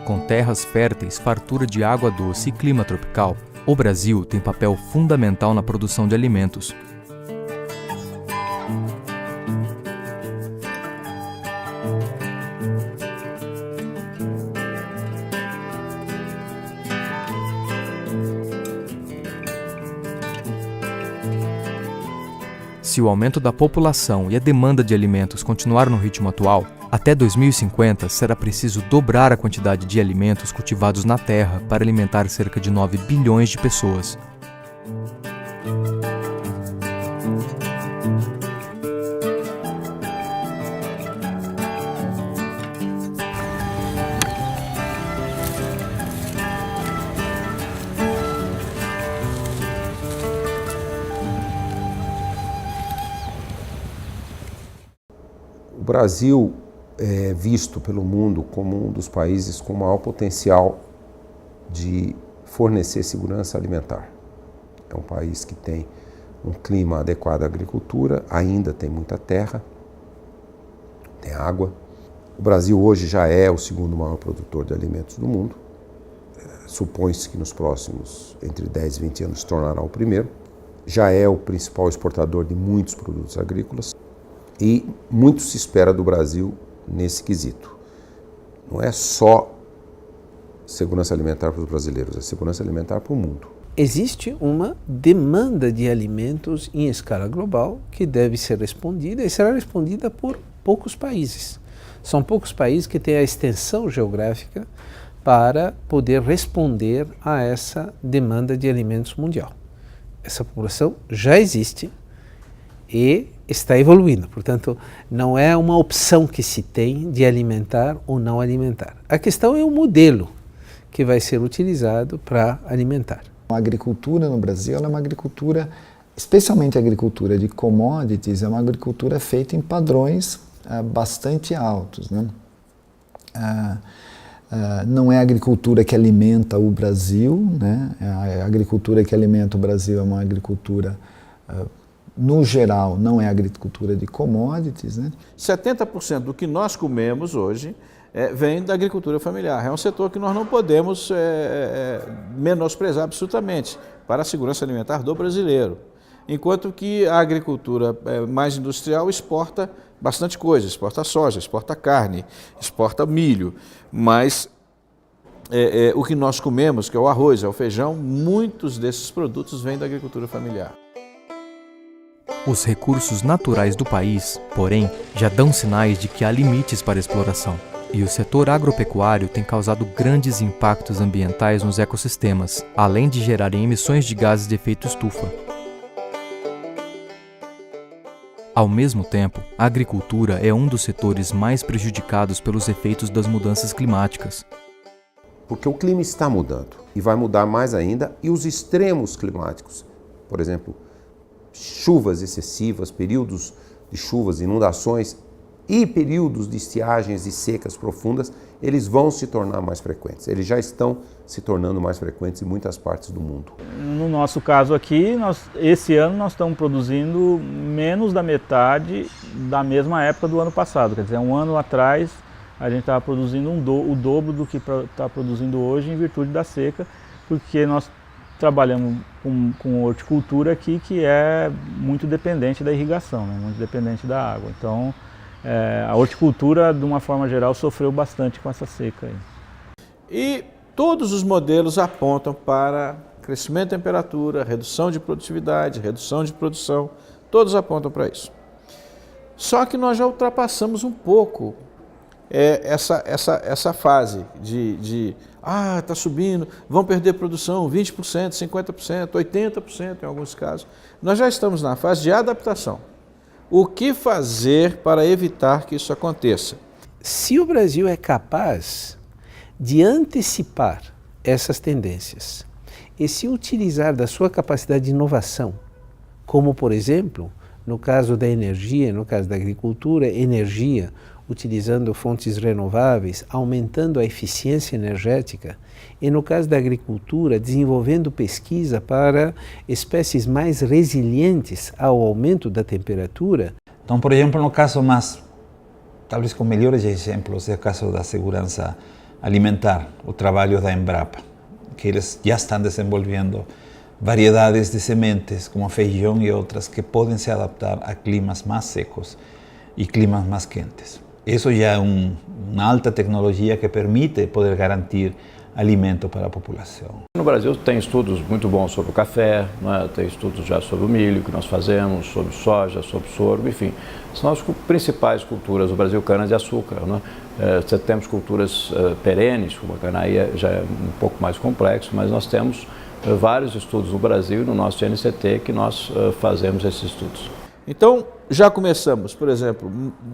Com terras férteis, fartura de água doce e clima tropical, o Brasil tem papel fundamental na produção de alimentos. Se o aumento da população e a demanda de alimentos continuar no ritmo atual, até 2050 será preciso dobrar a quantidade de alimentos cultivados na Terra para alimentar cerca de 9 bilhões de pessoas. O Brasil é visto pelo mundo como um dos países com maior potencial de fornecer segurança alimentar. É um país que tem um clima adequado à agricultura, ainda tem muita terra, tem água. O Brasil hoje já é o segundo maior produtor de alimentos do mundo. Supõe-se que nos próximos entre 10 e 20 anos se tornará o primeiro. Já é o principal exportador de muitos produtos agrícolas. E muito se espera do Brasil nesse quesito. Não é só segurança alimentar para os brasileiros, é segurança alimentar para o mundo. Existe uma demanda de alimentos em escala global que deve ser respondida e será respondida por poucos países. São poucos países que têm a extensão geográfica para poder responder a essa demanda de alimentos mundial. Essa população já existe e está evoluindo, portanto, não é uma opção que se tem de alimentar ou não alimentar. A questão é o modelo que vai ser utilizado para alimentar. A agricultura no Brasil é uma agricultura, especialmente a agricultura de commodities, é uma agricultura feita em padrões bastante altos, né? Não é a agricultura que alimenta o Brasil, né? A agricultura que alimenta o Brasil é uma agricultura no geral, não é agricultura de commodities, né? 70% do que nós comemos hoje vem da agricultura familiar. É um setor que nós não podemos menosprezar absolutamente para a segurança alimentar do brasileiro. Enquanto que a agricultura mais industrial exporta bastante coisa, exporta soja, exporta carne, exporta milho, mas o que nós comemos, que é o arroz, é o feijão, muitos desses produtos vêm da agricultura familiar. Os recursos naturais do país, porém, já dão sinais de que há limites para a exploração. E o setor agropecuário tem causado grandes impactos ambientais nos ecossistemas, além de gerarem emissões de gases de efeito estufa. Ao mesmo tempo, a agricultura é um dos setores mais prejudicados pelos efeitos das mudanças climáticas. Porque o clima está mudando e vai mudar mais ainda, e os extremos climáticos, por exemplo, chuvas excessivas, períodos de chuvas, inundações e períodos de estiagens e secas profundas, eles vão se tornar mais frequentes. Eles já estão se tornando mais frequentes em muitas partes do mundo. No nosso caso aqui, esse ano nós estamos produzindo menos da metade da mesma época do ano passado. Quer dizer, um ano atrás a gente estava produzindo o dobro do que está produzindo hoje em virtude da seca, porque nós trabalhamos com horticultura aqui que é muito dependente da irrigação, né? Muito dependente da água. Então, a horticultura, de uma forma geral, sofreu bastante com essa seca aí. E todos os modelos apontam para crescimento de temperatura, redução de produtividade, redução de produção, todos apontam para isso. Só que nós já ultrapassamos um pouco essa fase de está subindo, vão perder produção 20%, 50%, 80% em alguns casos. Nós já estamos na fase de adaptação. O que fazer para evitar que isso aconteça? Se o Brasil é capaz de antecipar essas tendências e se utilizar da sua capacidade de inovação, como, por exemplo, no caso da energia, no caso da agricultura, energia, utilizando fontes renováveis, aumentando a eficiência energética, e no caso da agricultura, desenvolvendo pesquisa para espécies mais resilientes ao aumento da temperatura. Então, por exemplo, no caso mais, talvez com melhores exemplos, é o caso da segurança alimentar, o trabalho da Embrapa, que eles já estão desenvolvendo variedades de sementes, como feijão e outras, que podem se adaptar a climas mais secos e climas mais quentes. Isso já é uma alta tecnologia que permite poder garantir alimento para a população. No Brasil tem estudos muito bons sobre o café, né? Tem estudos já sobre o milho que nós fazemos, sobre soja, sobre sorgo, enfim. São as principais culturas do Brasil, cana-de-açúcar, né? Temos culturas perenes, como a canaia já é um pouco mais complexo, mas nós temos vários estudos no Brasil e no nosso NCT que nós fazemos esses estudos. Então, já começamos, por exemplo,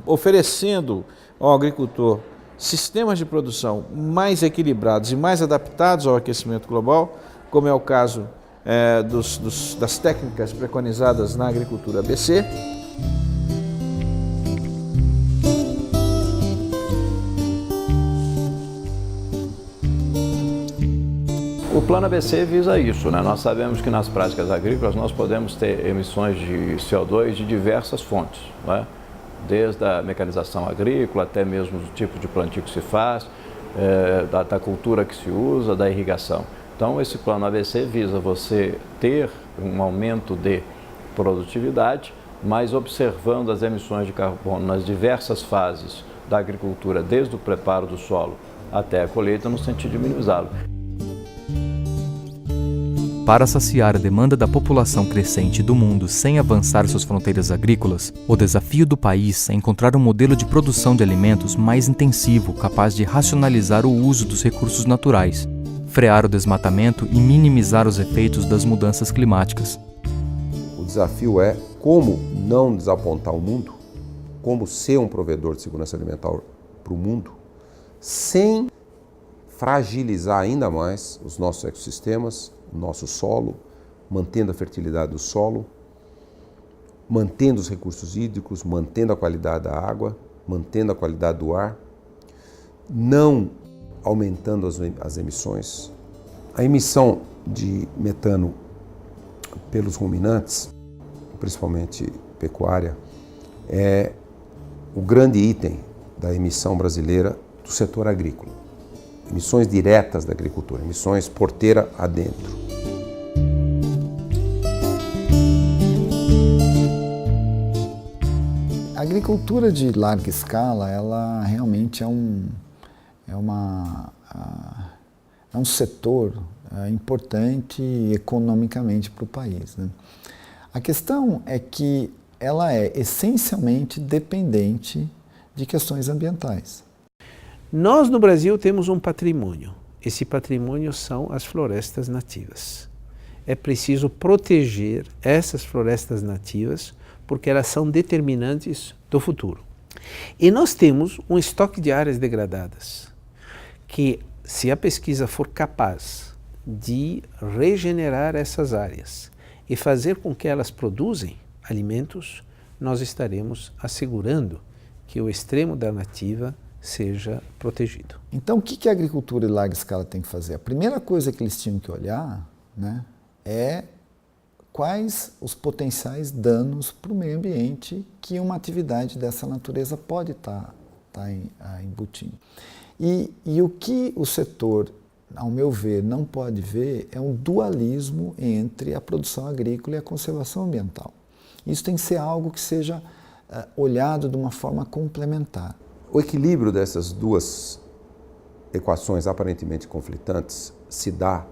oferecendo ao agricultor sistemas de produção mais equilibrados e mais adaptados ao aquecimento global, como é o caso das técnicas preconizadas na agricultura ABC. O Plano ABC visa isso, né? Nós sabemos que nas práticas agrícolas nós podemos ter emissões de CO2 de diversas fontes, né? Desde a mecanização agrícola até mesmo do tipo de plantio que se faz, da cultura que se usa, da irrigação. Então esse Plano ABC visa você ter um aumento de produtividade, mas observando as emissões de carbono nas diversas fases da agricultura, desde o preparo do solo até a colheita, no sentido de minimizá-lo. Para saciar a demanda da população crescente do mundo sem avançar suas fronteiras agrícolas, o desafio do país é encontrar um modelo de produção de alimentos mais intensivo, capaz de racionalizar o uso dos recursos naturais, frear o desmatamento e minimizar os efeitos das mudanças climáticas. O desafio é como não desapontar o mundo, como ser um provedor de segurança alimentar para o mundo, sem fragilizar ainda mais os nossos ecossistemas, o nosso solo, mantendo a fertilidade do solo, mantendo os recursos hídricos, mantendo a qualidade da água, mantendo a qualidade do ar, não aumentando as emissões. A emissão de metano pelos ruminantes, principalmente pecuária, é o grande item da emissão brasileira do setor agrícola. Emissões diretas da agricultura, emissões porteira adentro. A agricultura de larga escala, ela realmente é um setor importante economicamente para o país, né? A questão é que ela é essencialmente dependente de questões ambientais. Nós no Brasil temos um patrimônio. Esse patrimônio são as florestas nativas. É preciso proteger essas florestas nativas porque elas são determinantes do futuro. E nós temos um estoque de áreas degradadas que, se a pesquisa for capaz de regenerar essas áreas e fazer com que elas produzem alimentos, nós estaremos assegurando que o extremo da nativa seja protegido. Então, o que a agricultura de larga escala tem que fazer? A primeira coisa que eles tinham que olhar, né, é quais os potenciais danos para o meio ambiente que uma atividade dessa natureza pode estar embutindo. E o que o setor, ao meu ver, não pode ver é um dualismo entre a produção agrícola e a conservação ambiental. Isso tem que ser algo que seja olhado de uma forma complementar. O equilíbrio dessas duas equações aparentemente conflitantes se dá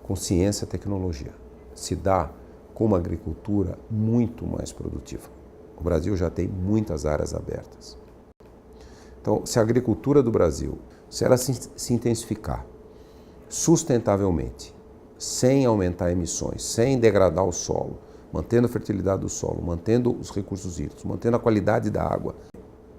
com ciência e tecnologia, se dá com uma agricultura muito mais produtiva. O Brasil já tem muitas áreas abertas. Então, se a agricultura do Brasil, se ela se intensificar sustentavelmente, sem aumentar emissões, sem degradar o solo, mantendo a fertilidade do solo, mantendo os recursos hídricos, mantendo a qualidade da água,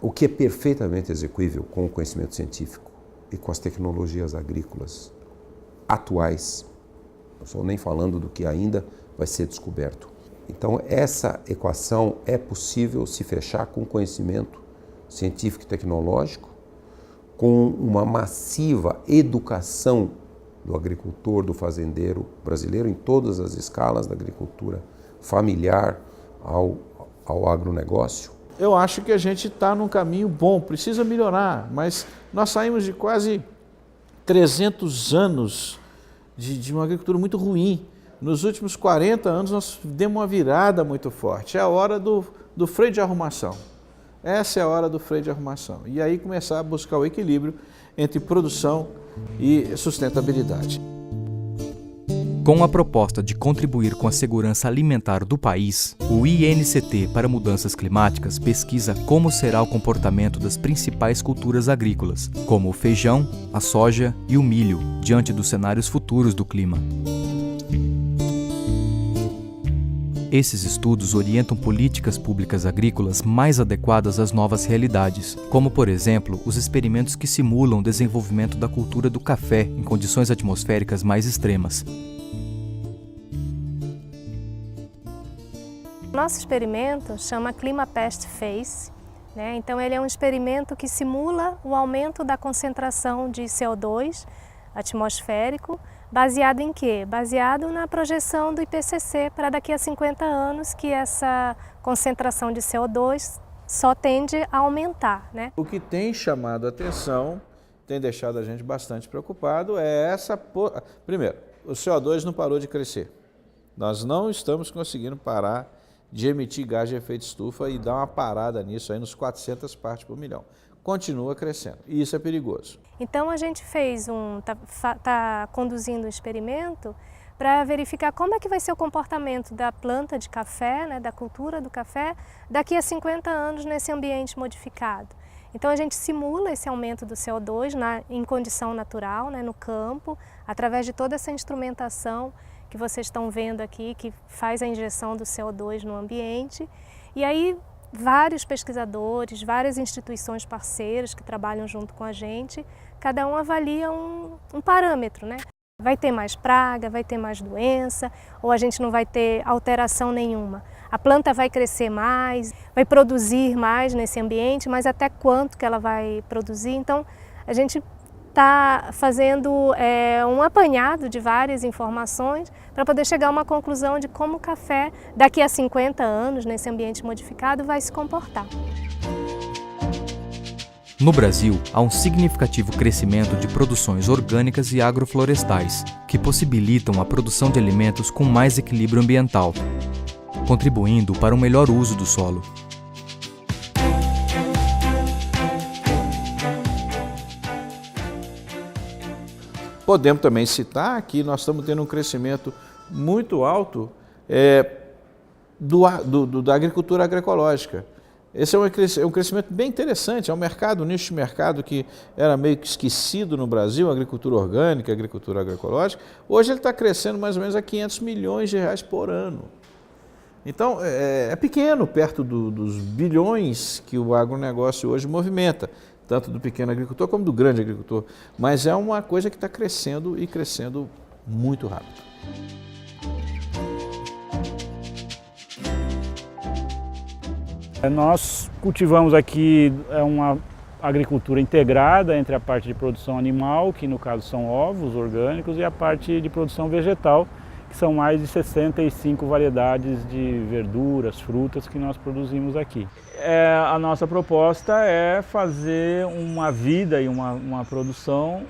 o que é perfeitamente execuível com o conhecimento científico e com as tecnologias agrícolas atuais. Não estou nem falando do que ainda vai ser descoberto. Então, essa equação é possível se fechar com conhecimento científico e tecnológico, com uma massiva educação do agricultor, do fazendeiro brasileiro, em todas as escalas da agricultura familiar ao agronegócio. Eu acho que a gente está num caminho bom, precisa melhorar, mas nós saímos de quase 300 anos de uma agricultura muito ruim. Nos últimos 40 anos nós demos uma virada muito forte. É a hora do freio de arrumação. Essa é a hora do freio de arrumação. E aí começar a buscar o equilíbrio entre produção e sustentabilidade. Com a proposta de contribuir com a segurança alimentar do país, o INCT para Mudanças Climáticas pesquisa como será o comportamento das principais culturas agrícolas, como o feijão, a soja e o milho, diante dos cenários futuros do clima. Esses estudos orientam políticas públicas agrícolas mais adequadas às novas realidades, como, por exemplo, os experimentos que simulam o desenvolvimento da cultura do café em condições atmosféricas mais extremas. Nosso experimento chama Climapest Phase, né? Então ele é um experimento que simula o aumento da concentração de CO2 atmosférico, baseado em quê? Baseado na projeção do IPCC para daqui a 50 anos, que essa concentração de CO2 só tende a aumentar, né? O que tem chamado a atenção, tem deixado a gente bastante preocupado, é essa... Primeiro, o CO2 não parou de crescer. Nós não estamos conseguindo parar de emitir gás de efeito estufa e dar uma parada nisso aí nos 400 partes por milhão. Continua crescendo e isso é perigoso. Então a gente tá conduzindo um experimento para verificar como é que vai ser o comportamento da planta de café, né, da cultura do café, daqui a 50 anos nesse ambiente modificado. Então a gente simula esse aumento do CO2 em condição natural, né, no campo, através de toda essa instrumentação que vocês estão vendo aqui, que faz a injeção do CO2 no ambiente. E aí vários pesquisadores, várias instituições parceiras que trabalham junto com a gente, cada um avalia um parâmetro, né? Vai ter mais praga, vai ter mais doença, ou a gente não vai ter alteração nenhuma. A planta vai crescer mais, vai produzir mais nesse ambiente, mas até quanto que ela vai produzir? Então, a gente está fazendo um apanhado de várias informações para poder chegar a uma conclusão de como o café, daqui a 50 anos, nesse ambiente modificado, vai se comportar. No Brasil, há um significativo crescimento de produções orgânicas e agroflorestais, que possibilitam a produção de alimentos com mais equilíbrio ambiental, contribuindo para um melhor uso do solo. Podemos também citar que nós estamos tendo um crescimento muito alto da agricultura agroecológica. Esse é um crescimento bem interessante, é um mercado, um nicho de mercado que era meio que esquecido no Brasil, agricultura orgânica, agricultura agroecológica. Hoje ele está crescendo mais ou menos a 500 milhões de reais por ano. Então, é pequeno perto dos bilhões que o agronegócio hoje movimenta, tanto do pequeno agricultor como do grande agricultor. Mas é uma coisa que está crescendo e crescendo muito rápido. Nós cultivamos aqui uma agricultura integrada entre a parte de produção animal, que no caso são ovos orgânicos, e a parte de produção vegetal, que são mais de 65 variedades de verduras, frutas que nós produzimos aqui. A nossa proposta é fazer uma vida e uma produção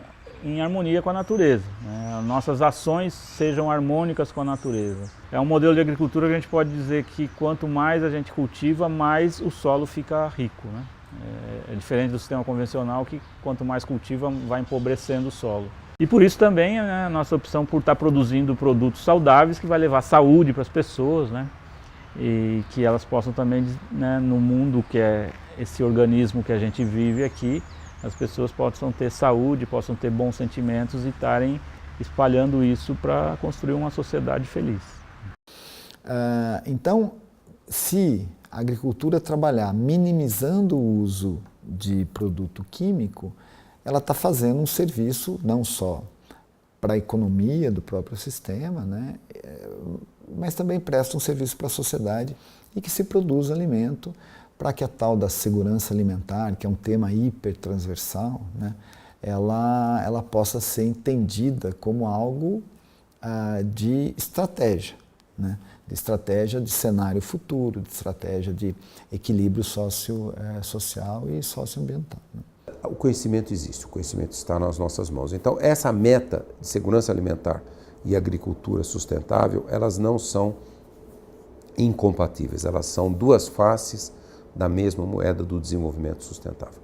em harmonia com a natureza, né? Nossas ações sejam harmônicas com a natureza. É um modelo de agricultura que a gente pode dizer que quanto mais a gente cultiva, mais o solo fica rico, né? É diferente do sistema convencional que quanto mais cultiva, vai empobrecendo o solo. E por isso também a nossa opção por estar produzindo produtos saudáveis que vai levar saúde para as pessoas, né? E que elas possam também, né, no mundo que é esse organismo que a gente vive aqui, as pessoas possam ter saúde, possam ter bons sentimentos e estarem espalhando isso para construir uma sociedade feliz. Então, se a agricultura trabalhar minimizando o uso de produto químico, ela está fazendo um serviço não só para a economia do próprio sistema, né, mas também presta um serviço para a sociedade e que se produza alimento para que a tal da segurança alimentar, que é um tema hipertransversal, né, ela possa ser entendida como algo de estratégia, né, de estratégia de cenário futuro, de estratégia de equilíbrio social e socioambiental. Né. O conhecimento existe, o conhecimento está nas nossas mãos. Então, essa meta de segurança alimentar e agricultura sustentável, elas não são incompatíveis, elas são duas faces da mesma moeda do desenvolvimento sustentável.